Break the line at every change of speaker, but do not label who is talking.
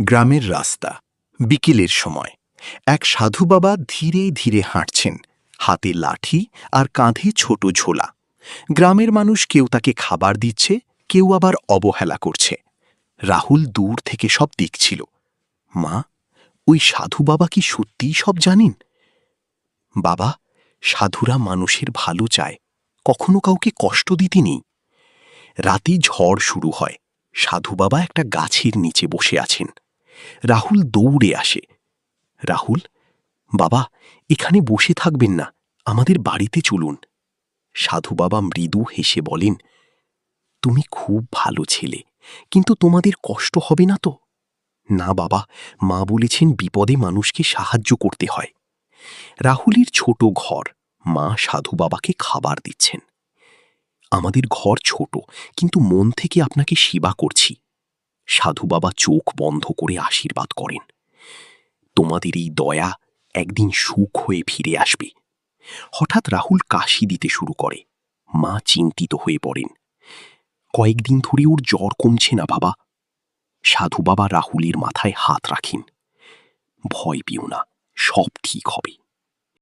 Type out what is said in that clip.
গ্রামের রাস্তা, বিকেলের সময়। এক সাধু বাবা ধীরে ধীরে হাঁটছেন, হাতে লাঠি আর কাঁধে ছোট ঝোলা। গ্রামের মানুষ কেউ তাকে খাবার দিচ্ছে, কেউ আবার অবহেলা করছে। রাহুল দূর থেকে সব দেখছিল। মা, ওই সাধু বাবা কি সত্যিই সব জানেন? বাবা, সাধুরা মানুষের ভালো চায়, কখনো কাউকে কষ্ট দিতে নেই। রাতে ঝড় শুরু হয়। সাধু বাবা একটা গাছের নিচে বসে আছেন। রাহুল দৌড়ে আসে। রাহুল, বাবা, এখানে বসে থাকবেন না, আমাদের বাড়িতে চলুন। সাধু বাবা মৃদু হেসে বলেন, তুমি খুব ভালো ছেলে, কিন্তু তোমাদের কষ্ট হবে না তো? না বাবা, মা বলেছেন বিপদে মানুষকে সাহায্য করতে হয়। রাহুলের ছোট ঘর, মা সাধু বাবাকে খাবার দিচ্ছেন। আমাদের ঘর ছোট, কিন্তু মন থেকে আপনাকে সেবা করছি। সাধু বাবা চোখ বন্ধ করে আশীর্বাদ করেন, তোমাদের এই দয়া একদিন সুখ হয়ে ফিরে আসবে। হঠাৎ রাহুল কাশি দিতে শুরু করে। মা চিন্তিত হয়ে পড়েন। কয়েকদিন ধরে ওর জ্বর কমছে না বাবা। সাধু বাবা রাহুলের মাথায় হাত রাখেন। ভয় পেও না, সব ঠিক হবে।